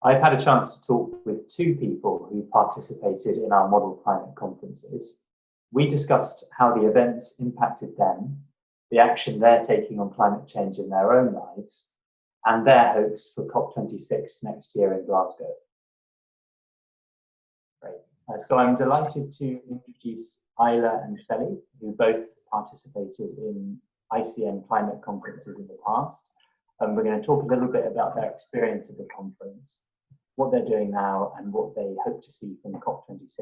I've had a chance to talk with two people who participated in our model climate conferences. We discussed how the events impacted them, the action they're taking on climate change in their own lives, and their hopes for COP26 next year in Glasgow. Great. So I'm delighted to introduce Isla and Sally, who both participated in ICN climate conferences in the past. We're going to talk a little bit about their experience of the conference, what they're doing now, and what they hope to see from COP26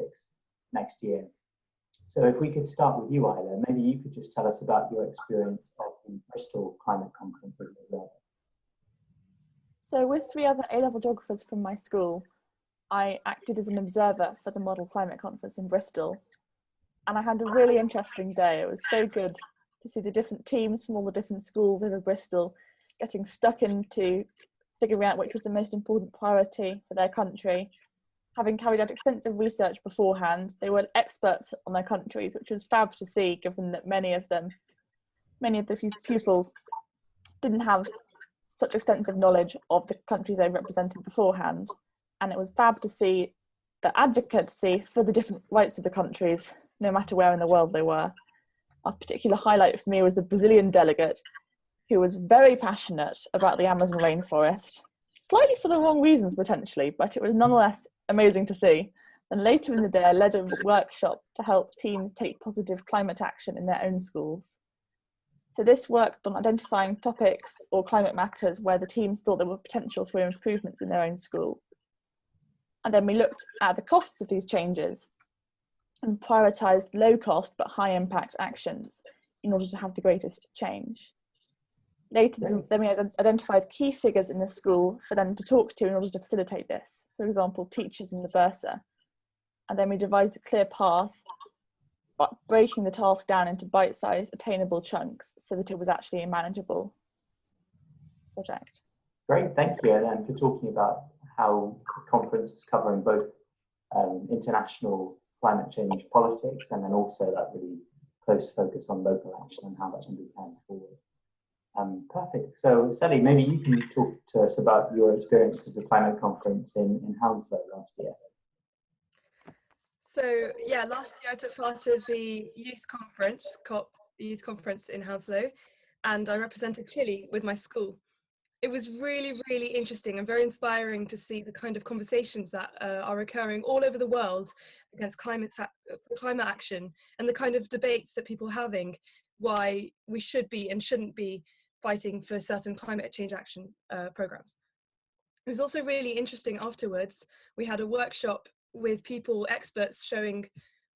next year. So if we could start with you, Isla, maybe you could just tell us about your experience of the Bristol climate conferences as well. So with 3 other A-level geographers from my school, I acted as an observer for the Model Climate Conference in Bristol. And I had a really interesting day. It was so good to see the different teams from all the different schools over Bristol getting stuck into figuring out which was the most important priority for their country. Having carried out extensive research beforehand, they were experts on their countries, which was fab to see, given that many of the pupils didn't have such extensive knowledge of the countries they represented beforehand. And it was fab to see the advocacy for the different rights of the countries, no matter where in the world they were. A particular highlight for me was the Brazilian delegate, who was very passionate about the Amazon rainforest, slightly for the wrong reasons potentially, but it was nonetheless amazing to see. And later in the day, I led a workshop to help teams take positive climate action in their own schools. So this worked on identifying topics or climate matters where the teams thought there were potential for improvements in their own school. And then we looked at the costs of these changes and prioritised low cost but high impact actions in order to have the greatest change. Later, then we identified key figures in the school for them to talk to in order to facilitate this, for example, teachers and the bursar. And then we devised a clear path, breaking the task down into bite-sized, attainable chunks so that it was actually a manageable project. Great, thank you. And for talking about how the conference was covering both international climate change politics and then also that really close focus on local action and how that can be carried forward. Perfect. So, Sally, maybe you can talk to us about your experience of the climate conference in Hounslow last year. So, yeah, last year I took part of the youth conference, COP youth conference in Hounslow, and I represented Chile with my school. It was really, really interesting and very inspiring to see the kind of conversations that are occurring all over the world against climate action and the kind of debates that people are having, why we should be and shouldn't be fighting for certain climate change action programs. It was also really interesting afterwards. We had a workshop with people, experts, showing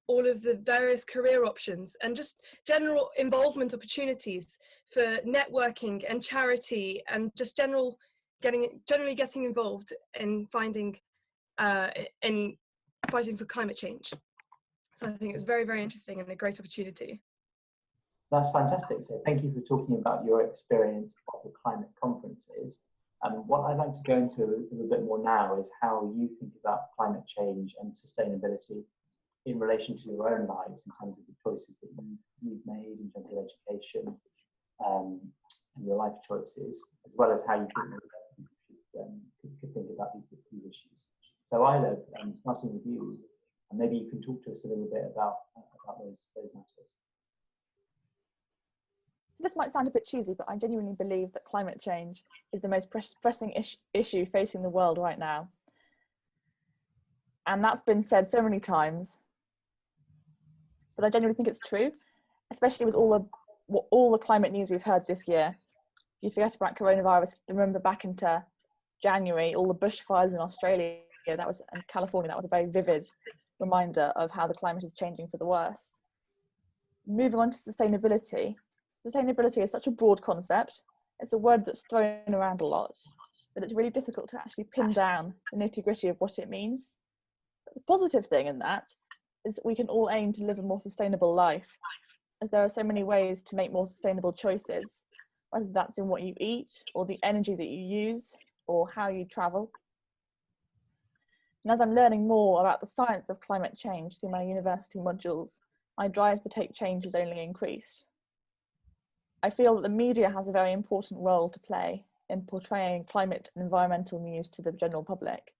all of the various career options and just general involvement opportunities for networking and charity and just generally getting involved in fighting for climate change. So I think it was very, very interesting and a great opportunity. That's fantastic. So thank you for talking about your experience of the climate conferences. What I'd like to go into a little bit more now is how you think about climate change and sustainability in relation to your own lives in terms of the choices that you've made in terms of education and your life choices, as well as how you think that you could think about these issues. So Isla, starting with you, and maybe you can talk to us a little bit about those matters. So this might sound a bit cheesy, but I genuinely believe that climate change is the most pressing issue facing the world right now. And that's been said so many times, but I genuinely think it's true, especially with all the climate news we've heard this year. If you forget about coronavirus, remember back into January, all the bushfires in Australia, and California, that was a very vivid reminder of how the climate is changing for the worse. Moving on to sustainability. Sustainability is such a broad concept. It's a word that's thrown around a lot, but it's really difficult to actually pin down the nitty-gritty of what it means. But the positive thing in that is that we can all aim to live a more sustainable life, as there are so many ways to make more sustainable choices, whether that's in what you eat, or the energy that you use, or how you travel. And as I'm learning more about the science of climate change through my university modules, my drive to take change has only increased. I feel that the media has a very important role to play in portraying climate and environmental news to the general public.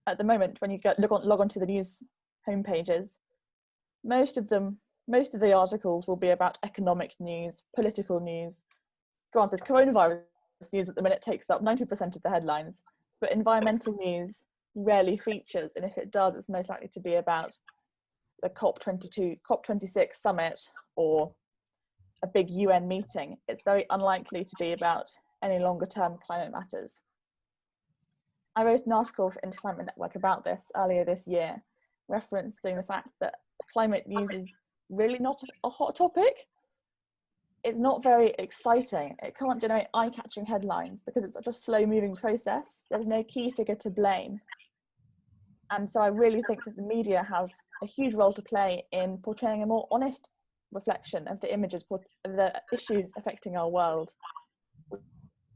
at the moment, when you log onto the news homepages, most of the articles will be about economic news, political news. Granted, coronavirus news at the minute takes up 90% of the headlines, but environmental news rarely features, and if it does, it's most likely to be about the COP26 summit or a big UN meeting. It's very unlikely to be about any longer term climate matters. I wrote an article for InterClimate Network about this earlier this year, referencing the fact that climate news is really not a hot topic. It's not very exciting. It can't generate eye-catching headlines because it's such a slow-moving process. There's no key figure to blame. And so I really think that the media has a huge role to play in portraying a more honest reflection of the the issues affecting our world.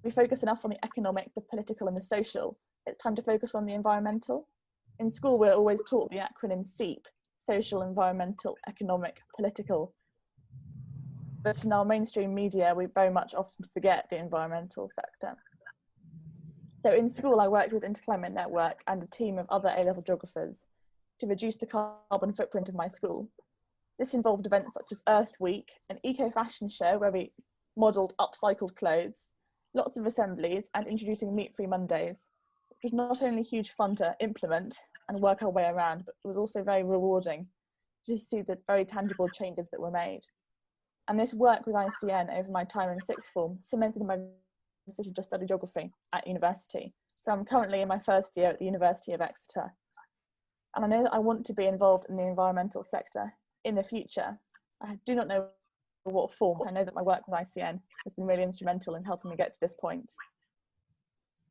We focus enough on the economic, the political, and the social. It's time to focus on the environmental. In school, we're always taught the acronym SEEP, social, environmental, economic, political. But in our mainstream media, we very much often forget the environmental sector. So in school, I worked with InterClimate Network and a team of other A-level geographers to reduce the carbon footprint of my school. This involved events such as Earth Week, an eco-fashion show where we modelled upcycled clothes, lots of assemblies, and introducing meat-free Mondays, which was not only huge fun to implement and work our way around, but it was also very rewarding to see the very tangible changes that were made. And this work with ICN over my time in sixth form cemented my decision to study geography at university. So I'm currently in my first year at the University of Exeter. And I know that I want to be involved in the environmental sector in the future. I do not know what form. I know that my work with ICN has been really instrumental in helping me get to this point.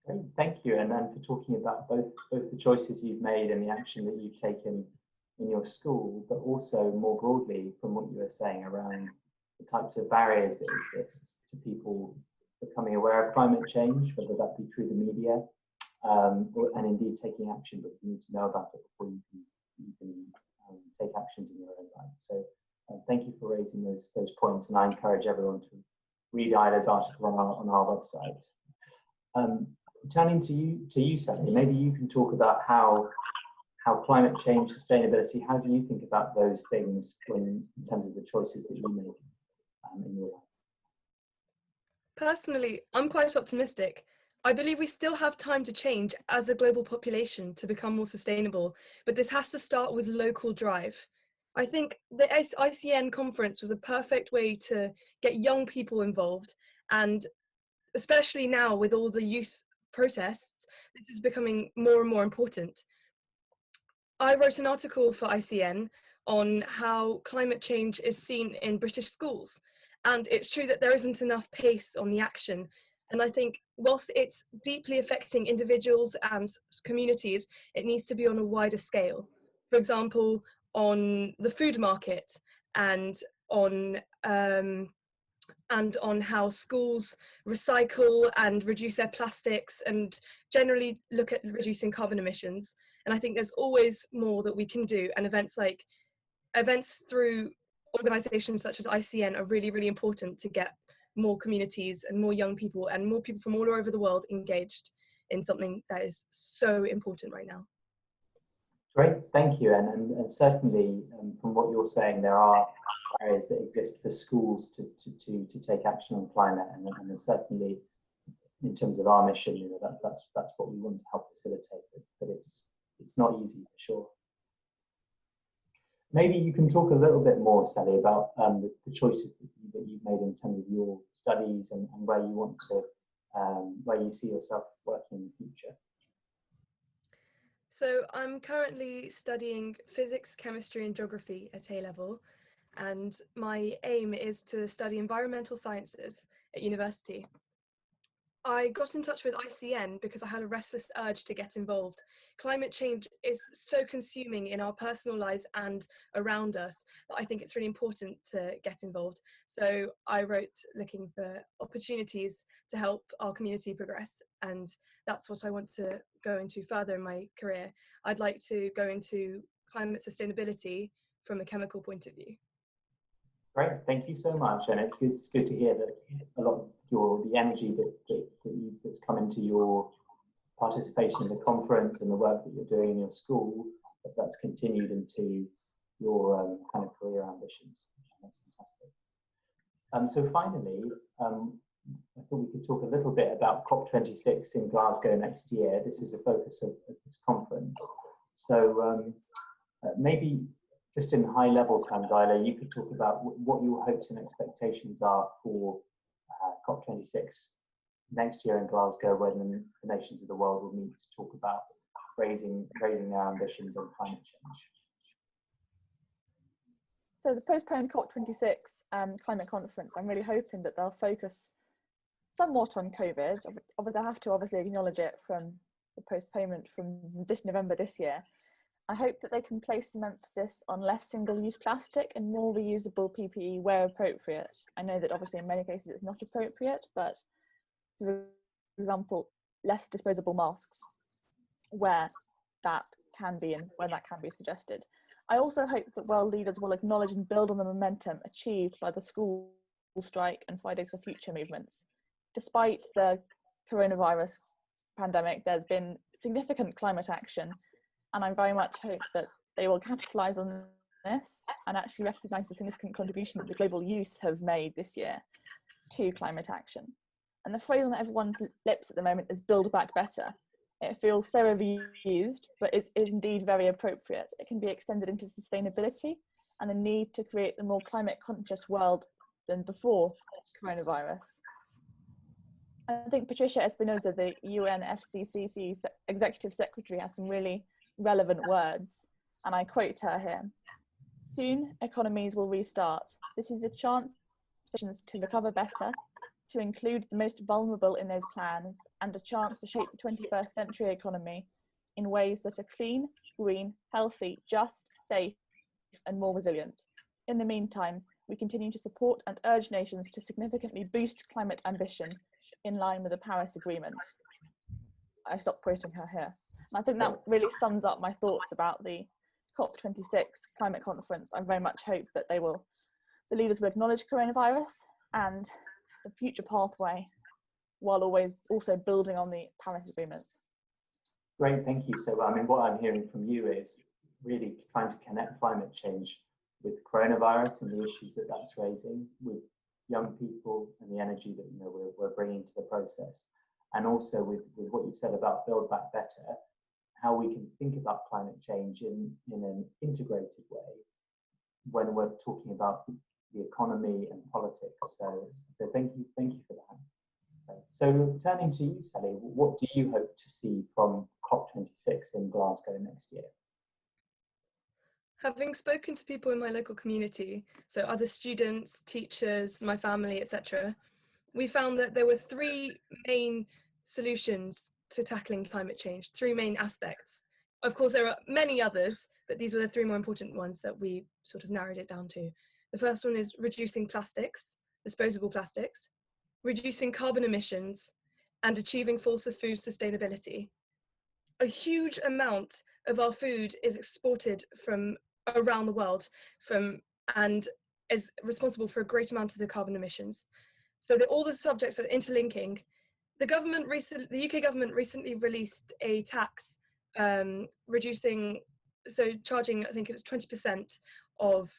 Great, thank you, and then for talking about both the choices you've made and the action that you've taken in your school, but also more broadly from what you were saying around the types of barriers that exist to people becoming aware of climate change, whether that be through the media, and indeed taking action, but you need to know about it before you can take actions in your own life. So thank you for raising those points, and I encourage everyone to read Ida's article on our website. Turning to you, Sally, maybe you can talk about how climate change, sustainability, how do you think about those things in terms of the choices that you make in your life? Personally, I'm quite optimistic. I believe we still have time to change as a global population to become more sustainable, but this has to start with local drive. I think the ICN conference was a perfect way to get young people involved, and especially now with all the youth protests, this is becoming more and more important. I wrote an article for ICN on how climate change is seen in British schools, and it's true that there isn't enough pace on the action. And I think whilst it's deeply affecting individuals and communities, it needs to be on a wider scale. For example, on the food market and on how schools recycle and reduce their plastics and generally look at reducing carbon emissions. And I think there's always more that we can do, and events through organisations such as ICN are really, really important to get more communities and more young people and more people from all over the world engaged in something that is so important right now. Great, thank you. And certainly from what you're saying, there are areas that exist for schools to take action on climate, and certainly in terms of our mission, you know, that's what we want to help facilitate, but it's not easy for sure. Maybe you can talk a little bit more, Sally, about the choices that you've made in terms of your studies and where you want to, where you see yourself working in the future. So I'm currently studying physics, chemistry and geography at A-level, and my aim is to study environmental sciences at university. I got in touch with ICN because I had a restless urge to get involved. Climate change is so consuming in our personal lives and around us that I think it's really important to get involved. So I wrote looking for opportunities to help our community progress, and that's what I want to go into further in my career. I'd like to go into climate sustainability from a chemical point of view. Great, thank you so much, and it's good to hear that a lot of the energy that's come into your participation in the conference and the work that you're doing in your school, that's continued into your kind of career ambitions. That's fantastic. So finally, I thought we could talk a little bit about COP26 in Glasgow next year. This is the focus of this conference. So maybe just in high level terms, Isla, you could talk about what your hopes and expectations are for COP26 next year in Glasgow, when the nations of the world will meet to talk about raising their ambitions on climate change. So the postponed COP26 climate conference, I'm really hoping that they'll focus somewhat on COVID. They'll have to obviously acknowledge it from the postponement from this November this year. I hope that they can place some emphasis on less single-use plastic and more reusable PPE where appropriate. I know that obviously in many cases it's not appropriate, but for example, less disposable masks where that can be and when that can be suggested. I also hope that world leaders will acknowledge and build on the momentum achieved by the school strike and Fridays for Future movements. Despite the coronavirus pandemic, there's been significant climate action, and I very much hope that they will capitalise on this and actually recognise the significant contribution that the global youth have made this year to climate action. And the phrase on everyone's lips at the moment is "build back better." It feels so overused, but is indeed very appropriate. It can be extended into sustainability and the need to create a more climate conscious world than before coronavirus. I think Patricia Espinosa, the UNFCCC Executive Secretary, has some really relevant words, and I quote her here. "Soon economies will restart. This is a chance for nations to recover better, to include the most vulnerable in those plans, and a chance to shape the 21st century economy in ways that are clean, green, healthy, just, safe, and more resilient. In the meantime, we continue to support and urge nations to significantly boost climate ambition in line with the Paris Agreement." I stopped quoting her here. And I think that really sums up my thoughts about the COP26 climate conference. I very much hope that the leaders will acknowledge coronavirus and the future pathway, while always also building on the Paris Agreement. Great, thank you. So, I mean, what I'm hearing from you is really trying to connect climate change with coronavirus and the issues that that's raising, with young people and the energy that we're bringing to the process, and also with what you've said about Build Back Better, how we can think about climate change in an integrated way when we're talking about the economy and politics. So thank you for that. So turning to you, Sally, what do you hope to see from COP26 in Glasgow next year? Having spoken to people in my local community, so other students, teachers, my family, etc., we found that there were three main solutions to tackling climate change, three main aspects. Of course, there are many others, but these were the three more important ones that we sort of narrowed it down to. The first one is reducing plastics, disposable plastics, reducing carbon emissions, and achieving full food sustainability. A huge amount of our food is exported from around the world and is responsible for a great amount of the carbon emissions. So all the subjects are interlinking. The UK government recently released a tax charging, I think it was 20% of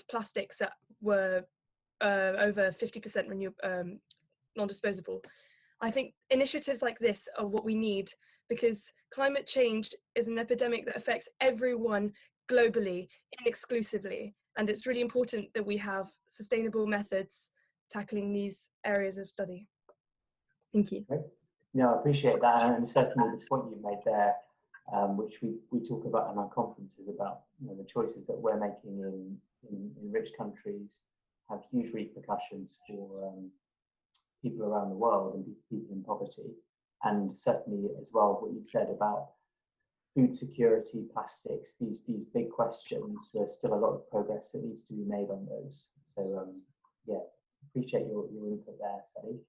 plastics that were over 50% non-disposable. I think initiatives like this are what we need, because climate change is an epidemic that affects everyone globally, inexclusively, and it's really important that we have sustainable methods tackling these areas of study. Thank you. No, I appreciate that, and certainly the point you made there, which we talk about in our conferences, about the choices that we're making in rich countries have huge repercussions for people around the world and people in poverty. And certainly as well what you've said about food security, plastics, these big questions, there's still a lot of progress that needs to be made on those. So yeah, appreciate your input there, Sally.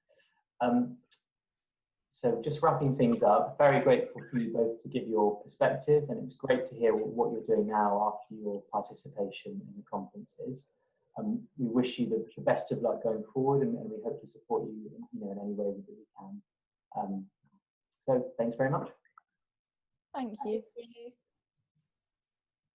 So just wrapping things up, very grateful for you both to give your perspective, and it's great to hear what you're doing now after your participation in the conferences. We wish you the best of luck going forward, and we hope to support you in any way that we can. So thanks very much. Thank you. Thank you.